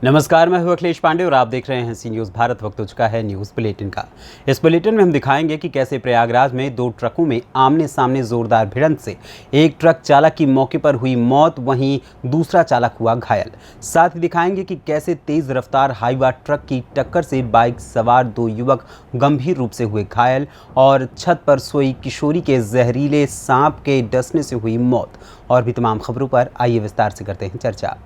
नमस्कार, मैं हूं अखिलेश पांडे और आप देख रहे हैं सी न्यूज़ भारत। वक्त हो चुका है न्यूज़ बुलेटिन का। इस बुलेटिन में हम दिखाएंगे कि कैसे प्रयागराज में दो ट्रकों में आमने सामने जोरदार भिड़ंत से एक ट्रक चालक की मौके पर हुई मौत, वहीं दूसरा चालक हुआ घायल। साथ ही दिखाएंगे कि कैसे तेज रफ्तार हाईवा ट्रक की टक्कर से बाइक सवार दो युवक गंभीर रूप से हुए घायल और छत पर सोई किशोरी के जहरीले सांप के डसने से हुई मौत। और भी तमाम खबरों पर आइए विस्तार से करते हैं चर्चा।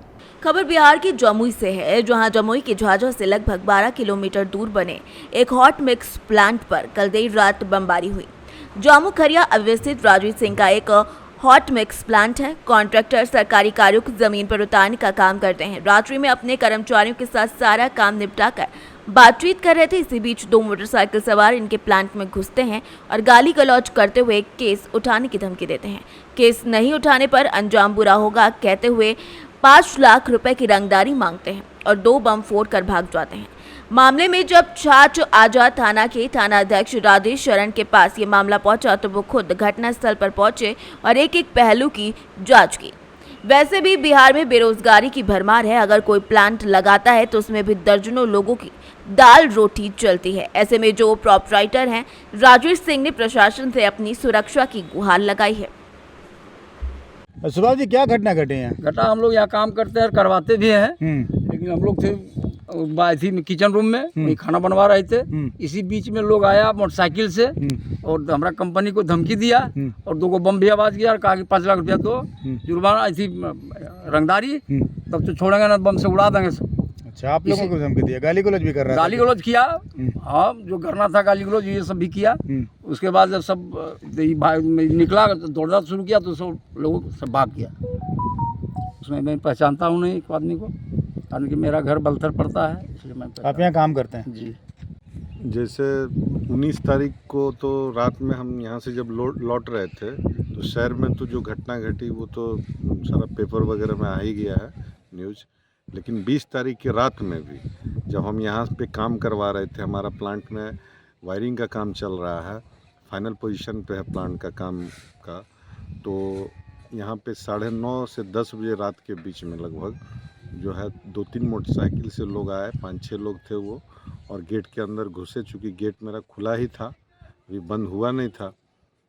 खबर बिहार के जमुई से है, जहां जमुई के झाझा से लगभग 12 किलोमीटर दूर बने एक हॉट मिक्स प्लांट पर कल देर रात बमबारी हुई। जामू खरिया अवस्थित राजीव सिंह का एक हॉट मिक्स प्लांट है। कॉन्ट्रैक्टर सरकारी कार्यों को जमीन पर उतारने का काम करते हैं। रात्रि में अपने कर्मचारियों के साथ सारा काम निपटाकर बातचीत कर रहे थे। इसी बीच दो मोटरसाइकिल सवार इनके प्लांट में घुसते हैं और गाली गलौज करते हुए केस उठाने की धमकी देते हैं। केस नहीं उठाने पर अंजाम बुरा होगा कहते हुए 5 लाख रुपए की रंगदारी मांगते हैं और 2 बम फोड़कर भाग जाते हैं। मामले में जब छाछ आजाद थाना के थानाध्यक्ष राजेश शरण के पास ये मामला पहुंचा तो वो खुद घटनास्थल पर पहुंचे और एक एक पहलू की जांच की। वैसे भी बिहार में बेरोजगारी की भरमार है। अगर कोई प्लांट लगाता है तो उसमें भी दर्जनों लोगों की दाल रोटी चलती है। ऐसे में जो प्रोपराइटर हैं राजेश सिंह ने प्रशासन से अपनी सुरक्षा की गुहार लगाई है। सुभाष जी, क्या घटना घटी है? घटा हम लोग यहाँ काम करते हैं, करवाते भी हैं, लेकिन हम लोग थे इसी किचन रूम में वहीं खाना बनवा रहे थे। इसी बीच में लोग आया मोटरसाइकिल से और हमारा कंपनी को धमकी दिया और 2 बम भी आवाज किया और कहा कि 5 लाख रुपया दो जुर्माना, ऐसी रंगदारी, तब तो छोड़ेंगे ना, बम से उड़ा देंगे। अच्छा, आप लोगों को धमकी दिया, गाली गलौज भी कर रहा था? गाली गलौज किया, हाँ, जो करना था गाली गलौज ये सब भी किया। उसके बाद जब सब निकला तो दौड़ना शुरू किया तो सब लोगों सब भाग किया। उसमें मैं पहचानता हूँ नहीं एक आदमी को, कारण कि मेरा घर बलथर पड़ता है, इसलिए मैं। आप यहाँ काम करते हैं? जी। जैसे 19 तारीख को तो रात में हम यहाँ से जब लौट रहे थे तो शहर में तो जो घटना घटी वो तो सारा पेपर वगैरह में आ ही गया है न्यूज़। लेकिन 20 तारीख की रात में भी जब हम यहाँ पे काम करवा रहे थे, हमारा प्लांट में वायरिंग का काम चल रहा है, फाइनल पोजीशन पे है प्लांट का काम का, तो यहाँ पे 9:30 से 10 बजे रात के बीच में लगभग जो है 2-3 मोटरसाइकिल से लोग आए, 5-6 लोग थे वो, और गेट के अंदर घुसे। चूँकि गेट मेरा खुला ही था, अभी बंद हुआ नहीं था,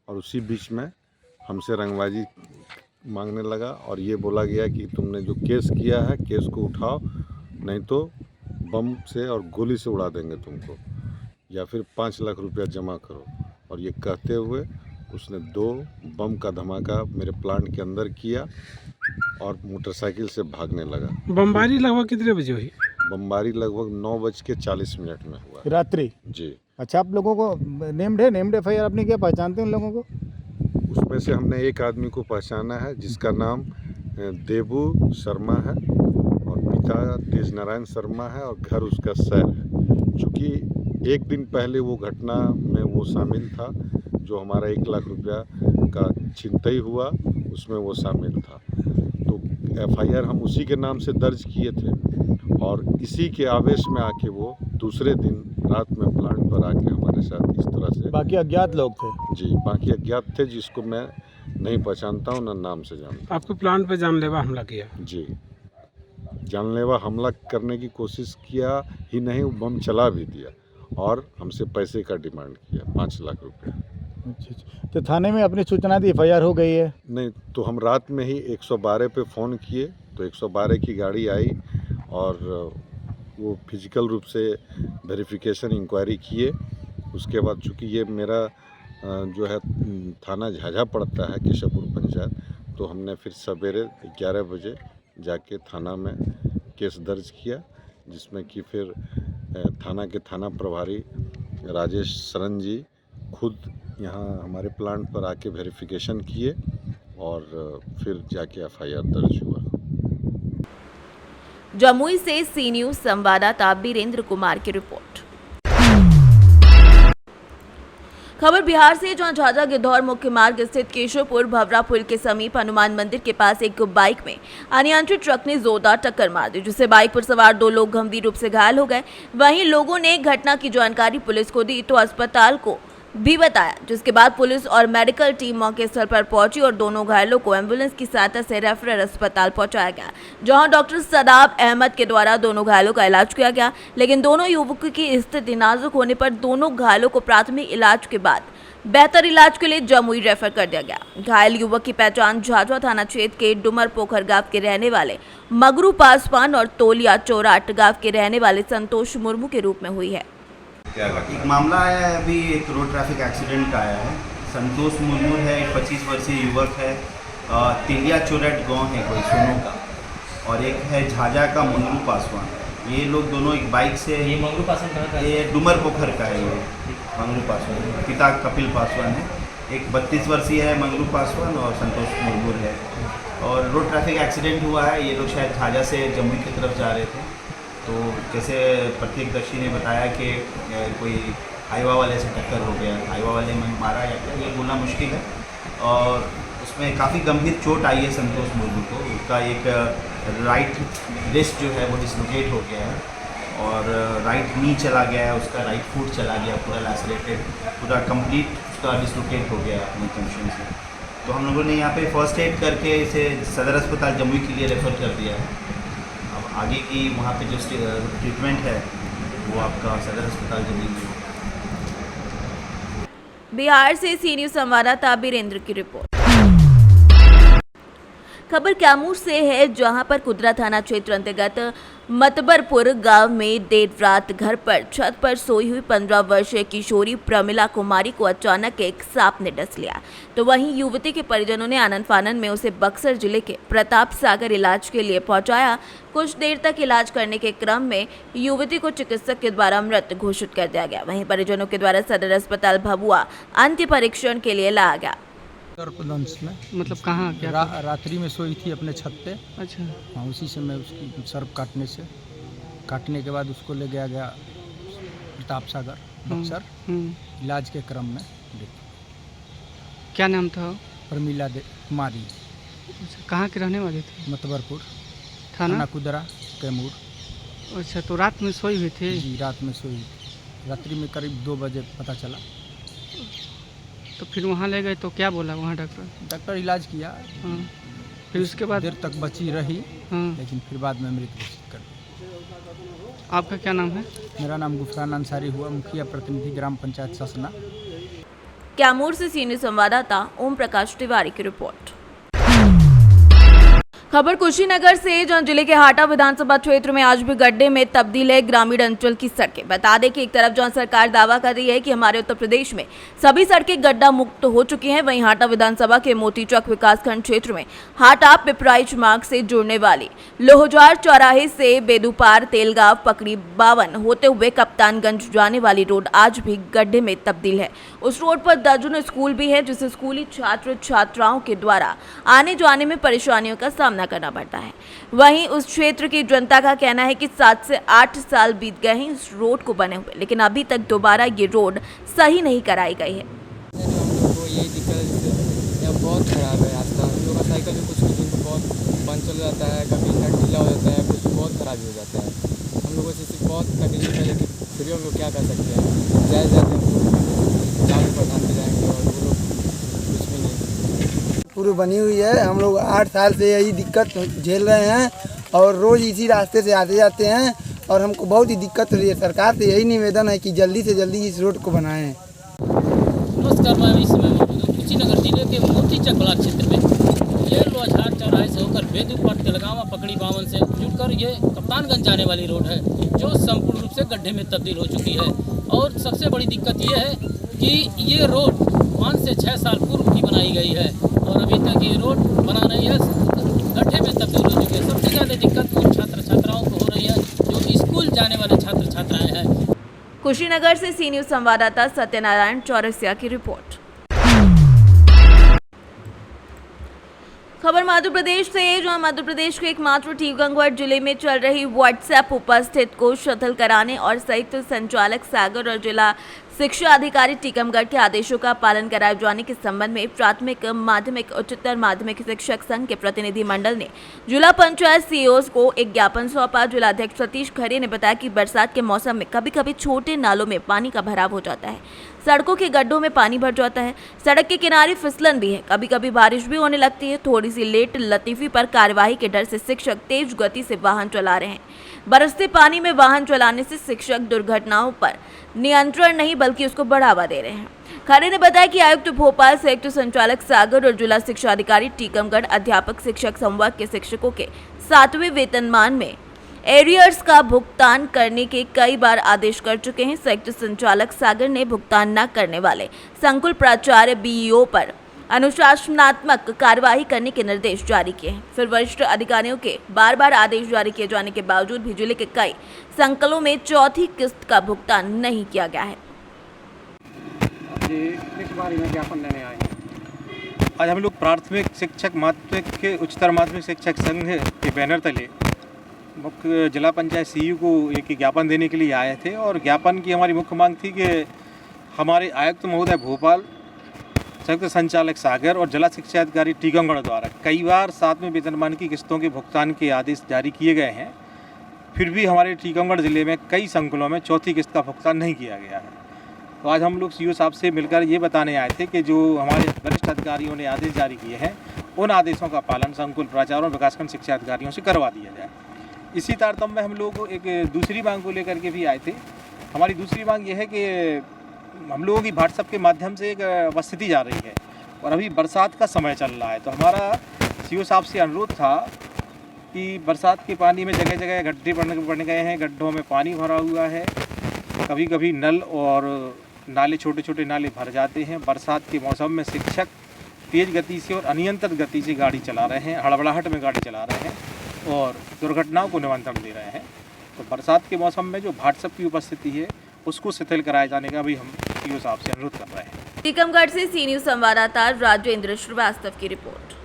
और उसी बीच में हमसे रंगबाजी मांगने लगा और ये बोला गया कि तुमने जो केस किया है केस को उठाओ, नहीं तो बम से और गोली से उड़ा देंगे तुमको, या फिर 5 लाख रुपया जमा करो। और ये कहते हुए उसने 2 बम का धमाका मेरे प्लांट के अंदर किया और मोटरसाइकिल से भागने लगा। बमबारी लगभग कितने बजे हुई? बमबारी लगभग 9:40 में हुआ रात्रि। जी। अच्छा, आप लोगों को नेम्ड FIR आपने क्या पहचानते हैं उन लोगों को? उसमें से हमने एक आदमी को पहचाना है जिसका नाम देबू शर्मा है और पिता तेज नारायण शर्मा है और घर उसका शहर है। चूँकि एक दिन पहले वो घटना में वो शामिल था, जो हमारा 1 लाख रुपया का छिनतई हुआ उसमें वो शामिल था। तो FIR हम उसी के नाम से दर्ज किए थे और इसी के आवेश में आके वो दूसरे दिन रात में प्लांट पर आके हमारे साथ इस तरह से। बाकी अज्ञात लोग थे? जी, बाकी अज्ञात थे जिसको मैं नहीं पहचानता हूँ, ना नाम से जानता। आपके प्लांट पे जानलेवा हमला किया? जी, जानलेवा हमला करने की कोशिश किया ही नहीं, वो बम चला भी दिया और हमसे पैसे का डिमांड किया, 5 लाख रुपये। अच्छा, तो थाने में अपनी सूचना दी, FIR हो गई है? नहीं, तो हम रात में ही 112 पे फ़ोन किए तो 112 की गाड़ी आई और वो फिजिकल रूप से वेरिफिकेशन इंक्वायरी किए। उसके बाद चूँकि ये मेरा जो है थाना झाझा पड़ता है, केशवपुर पंचायत, तो हमने फिर सवेरे 11 बजे जाके थाना में केस दर्ज किया, जिसमें कि फिर थाना के थाना प्रभारी राजेश शरण जी खुद यहाँ हमारे प्लांट पर आके वेरिफिकेशन किए और फिर जाके FIR दर्ज हुआ। जमुई से सी न्यूज़ संवाददाता बीरेंद्र कुमार की रिपोर्ट। खबर बिहार से, जहां झाझा गिद्धौर मुख्य मार्ग स्थित केशवपुर भवरा पुल के समीप हनुमान मंदिर के पास एक बाइक में अनियंत्रित ट्रक ने जोरदार टक्कर मार दी, जिससे बाइक पर सवार 2 लोग गंभीर रूप से घायल हो गए। वहीं लोगों ने घटना की जानकारी पुलिस को दी तो अस्पताल को भी बताया, जिसके बाद पुलिस और मेडिकल टीम मौके स्थल पर पहुंची और दोनों घायलों को एम्बुलेंस की सहायता से रेफरल अस्पताल पहुंचाया गया, जहां डॉक्टर सदाब अहमद के द्वारा दोनों घायलों का इलाज किया गया। लेकिन दोनों युवकों की स्थिति नाजुक होने पर दोनों घायलों को प्राथमिक इलाज के बाद बेहतर इलाज के लिए जमुई रेफर कर दिया गया। घायल युवक की पहचान झाझवा थाना क्षेत्र के डुमर पोखर गांव के रहने वाले मगरू पासवान और तोलिया चौराट गांव के रहने वाले संतोष मुर्मू के रूप में हुई है। एक मामला आया है, अभी एक रोड ट्रैफिक एक्सीडेंट का आया है। संतोष मुर्मू है, एक 25 वर्षीय युवक है, तेलिया चौराट गाँव है कोई सोनू का, और एक है झाझा का मंगरू पासवान। ये लोग दोनों एक बाइक से, ये मंगरू पासवान कहाँ का है? ये डुमर पोखर का है। ये मंगरू पासवान पिता कपिल पासवान है, एक 32 वर्षीय है मंगरू पासवान और संतोष मुर्मू है। और रोड ट्रैफिक एक्सीडेंट हुआ है। ये लोग शायद झाझा से जमुई की तरफ जा रहे थे, तो जैसे प्रत्यक्षदर्शी ने बताया कि कोई हाईवा वाले से टक्कर हो गया, हाईवा वाले में मारा या क्या ये बोलना मुश्किल है। और उसमें काफ़ी गंभीर चोट आई है संतोष मुर्मू को। उसका एक राइट रिस्ट जो है वो डिसलोकेट हो गया है और राइट नी चला गया है, उसका राइट फुट चला गया, पूरा लैसरेटेड, पूरा कंप्लीट उसका डिसलोकेट हो गया है अपनी कंडीशन से। तो हम लोगों ने यहाँ पे फर्स्ट एड करके इसे सदर अस्पताल जमुई के लिए रेफ़र कर दिया है। अब आगे की वहाँ पे जो ट्रीटमेंट है वो आपका सदर अस्पताल जमुई में। बिहार से सी न्यूज़ संवाददाता बीरेंद्र की रिपोर्ट। खबर कैमूर से है, जहां पर कुदरा थाना क्षेत्र अंतर्गत मतबरपुर गांव में देर रात घर पर छत पर सोई हुई 15 वर्षीय किशोरी प्रमिला कुमारी को अचानक एक सांप ने डस लिया। तो वहीं युवती के परिजनों ने आनन फानन में उसे बक्सर जिले के प्रताप सागर इलाज के लिए पहुंचाया। कुछ देर तक इलाज करने के क्रम में युवती को चिकित्सक के द्वारा मृत घोषित कर दिया गया। वहीं परिजनों के द्वारा सदर अस्पताल भभुआ अंत्य परीक्षण के लिए लाया गया। सर्पदंश में मतलब कहाँ क्या रात्रि में सोई थी अपने छत पे। अच्छा। हाँ, उसी समय उसकी सर्प काटने के बाद उसको ले गया प्रताप सागर बक्सर इलाज के क्रम में। क्या नाम था? प्रमिला कुमारी। अच्छा, कहाँ के रहने वाले थे? मतबरपुर थाना कुदरा कैमूर। अच्छा, तो रात में सोई हुई थी? जी, रात में सोई, रात्रि में करीब 2 बजे पता चला। तो फिर वहाँ ले गए तो क्या बोला वहाँ डॉक्टर? डॉक्टर इलाज किया। हाँ। फिर उसके बाद देर तक बची रही। हाँ। लेकिन फिर बाद में मृत घोषित कर दिया। आपका क्या नाम है? मेरा नाम गुफरान अंसारी हुआ, मुखिया प्रतिनिधि ग्राम पंचायत ससना। कैमूर से सी न्यूज़ संवाददाता ओम प्रकाश तिवारी की रिपोर्ट। खबर कुशीनगर से, जहां जिले के हाटा विधानसभा क्षेत्र में आज भी गड्ढे में तब्दील है ग्रामीण अंचल की सड़कें। बता दें कि एक तरफ जहां सरकार दावा कर रही है कि हमारे उत्तर प्रदेश में सभी सड़कें गड्ढा मुक्त हो चुकी हैं, वहीं हाटा विधानसभा के मोतीचक विकासखंड क्षेत्र में हाटा पिपराइच मार्ग से जुड़ने वाली लोहजार चौराहे से बेदुपार तेलगांव पकड़ी 52 होते हुए कप्तानगंज जाने वाली रोड आज भी गड्ढे में तब्दील है। उस रोड पर दर्जनों स्कूल भी है, जिससे स्कूली छात्र छात्राओं के द्वारा आने जाने में परेशानियों का सामना करना पड़ता है। वहीं उस क्षेत्र की जनता का कहना है कि 7 से 8 साल बीत गए हैं इस रोड को बने हुए, लेकिन अभी तक दोबारा ये रोड सही नहीं कराई गई है। तो यही दिक्कत है, बहुत खराब है रास्ता। हम लोग का साइकिल भी कुछ बहुत पंचर हो जाता है, कभी नट ढीला हो जाता है, कुछ बहुत खराबी हो जाता है। हम लोगों से बहुत तकलीफ है, लेकिन फिर हम लोग क्या कर सकते हैं। जाते हम लोग जाम प्रधान जाएंगे और वो लोग कुछ भी नहीं। पूरी बनी हुई है। हम लोग 8 साल से यही दिक्कत झेल रहे हैं और रोज़ इसी रास्ते से आते जाते हैं और हमको बहुत ही दिक्कत हो रही है। सरकार से यही निवेदन है कि जल्दी से जल्दी इस रोड को बनाएं। नमस्कार, मैं इस समय मौजूद हूँ कुशीनगर जिले के मोतीचक ब्लॉक क्षेत्र में। ये लोहजार चौराहे से होकर बेदुपार तेलगांव पकड़ी 52 से जुड़कर ये कप्तानगंज जाने वाली रोड है, जो संपूर्ण रूप से गड्ढे में तब्दील हो चुकी है। और सबसे बड़ी दिक्कत ये है कि ये रोड 5 से 6 साल पूर्व की बनाई गई है और अभी तक ये रोड बना नहीं है, गड्ढे में तब्दील हो चुकी है। सबसे ज़्यादा दिक्कत उन छात्र छात्राओं को हो रही है जो स्कूल जाने वाले छात्र छात्राएं हैं। कुशीनगर से सी न्यूज़ संवाददाता सत्यनारायण चौरसिया की रिपोर्ट। खबर मध्य प्रदेश से, जहां मध्य प्रदेश के एकमात्र टीकमगढ़ जिले में चल रही व्हाट्सएप उपस्थित को शिथिल कराने और संयुक्त संचालक सागर और जिला शिक्षा अधिकारी टीकमगढ़ के आदेशों का पालन कराए जाने के संबंध में प्राथमिक माध्यमिक उच्चतर माध्यमिक शिक्षक संघ के प्रतिनिधि मंडल ने जिला पंचायत सीईओ को एक ज्ञापन सौंपा। जिलाध्यक्ष सतीश खरे ने बताया कि बरसात के मौसम में कभी कभी छोटे नालों में पानी का भराव हो जाता है, सड़कों के गड्ढों में पानी भर जाता है। सड़क के किनारे फिसलन भी है। कभी कभी बारिश भी होने लगती है। थोड़ी सी लेट लतीफी पर कार्यवाही के डर से शिक्षक तेज गति से वाहन चला रहे हैं। बरसते पानी में वाहन चलाने से शिक्षक दुर्घटनाओं पर नियंत्रण नहीं बल्कि उसको बढ़ावा दे रहे हैं। खरे ने बताया कि आयुक्त भोपाल, संयुक्त संचालक सागर और जिला शिक्षा अधिकारी टीकमगढ़ अध्यापक शिक्षक संवर्ग के शिक्षकों के 7वें वेतनमान में एरियर्स का भुगतान करने के कई बार आदेश कर चुके हैं। संयुक्त संचालक सागर ने भुगतान न करने वाले संकुल प्राचार्य बीईओ पर अनुशासनात्मक कार्यवाही करने के निर्देश जारी किए हैं। फिर वरिष्ठ अधिकारियों के बार बार आदेश जारी किए जाने के बावजूद भी जिले के कई संकुलों में चौथी किस्त का भुगतान नहीं किया गया है। इस बारे में ज्ञापन लेने आए हैं। आज हम लोग प्राथमिक शिक्षक माध्यमिक उच्चतर माध्यमिक शिक्षक संघ के बैनर तले मुख्य जिला पंचायत सीयू को एक ज्ञापन देने के लिए आए थे और ज्ञापन की हमारी मुख्य मांग थी कि हमारे आयुक्त महोदय भोपाल, संयुक्त संचालक सागर और जिला शिक्षा अधिकारी टीकमगढ़ द्वारा कई बार 7वें वेतनमान की किस्तों के भुगतान के आदेश जारी किए गए हैं, फिर भी हमारे टीकमगढ़ जिले में कई संकुलों में चौथी किस्त का भुगतान नहीं किया गया है। तो आज हम लोग सीईओ साहब से मिलकर ये बताने आए थे कि जो हमारे वरिष्ठ अधिकारियों ने आदेश जारी किए हैं उन आदेशों का पालन संकुल प्राचार्यों और विकासखंड शिक्षा अधिकारियों से करवा दिया जाए। इसी तारतम्य में हम लोग एक दूसरी मांग को लेकर के भी आए थे। हमारी दूसरी मांग ये है कि हम लोगों की व्हाट्सएप के माध्यम से एक उपस्थिति जा रही है और अभी बरसात का समय चल रहा है, तो हमारा सीईओ साहब से अनुरोध था कि बरसात के पानी में जगह जगह गड्ढे बन गए हैं, गड्ढों में पानी भरा हुआ है, कभी कभी नल और नाले छोटे छोटे नाले भर जाते हैं। बरसात के मौसम में शिक्षक तेज़ गति से और अनियंत्रित गति से गाड़ी चला रहे हैं, हड़बड़ाहट में गाड़ी चला रहे हैं और दुर्घटनाओं को निमंत्रण दे रहे हैं। तो बरसात के मौसम में जो व्हाट्सएप की उपस्थिति है उसको शिथिल कराए जाने का भी हम सीईओ साहब से अनुरोध कर रहे हैं। टीकमगढ़ से सी न्यूज़ संवाददाता राजेंद्र श्रीवास्तव की रिपोर्ट।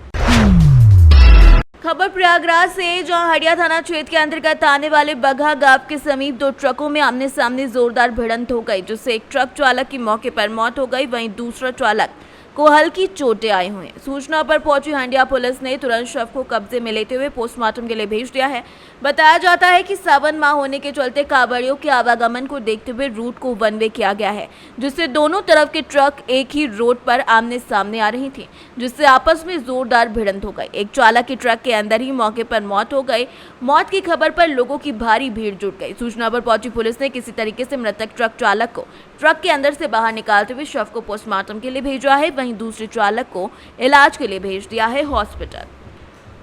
खबर प्रयागराज से, जहां हड़िया थाना क्षेत्र के अंतर्गत आने वाले बगहा गांव के समीप दो ट्रकों में आमने सामने जोरदार भिड़ंत हो गई, जिससे एक ट्रक चालक की मौके पर मौत हो गई, वहीं दूसरा चालक को हल्की चोटें आई हुई हैं। सूचना पर पहुंची हंडिया पुलिस ने तुरंत शव को कब्जे में लेते हुए पोस्टमार्टम के लिए भेज दिया है। बताया जाता है कि सावन माह होने के चलते कांवड़ियों के आवागमन को देखते हुए रूट को वन वे किया गया है, जिससे दोनों तरफ के ट्रक एक ही रोड पर आमने सामने आ रही थी, जिससे आपस में जोरदार भिड़ंत हो गई। एक चालक की ट्रक के अंदर ही मौके पर मौत हो गई। मौत की खबर पर लोगों की भारी भीड़ जुट गई। सूचना पर पहुंची पुलिस ने किसी तरीके से मृतक ट्रक चालक को ट्रक के अंदर से बाहर निकालते हुए शव को पोस्टमार्टम के लिए भेजा है, वहीं दूसरे चालक को इलाज के लिए भेज दिया है हॉस्पिटल।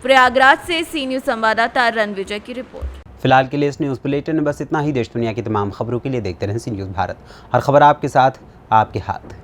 प्रयागराज से सी न्यूज़ संवाददाता रणविजय की रिपोर्ट। फिलहाल के लिए इस न्यूज़ बुलेटिन में बस इतना ही। देश दुनिया की तमाम खबरों के लिए देखते रहें सी न्यूज़ भारत। हर खबर आपके साथ, आपके हाथ।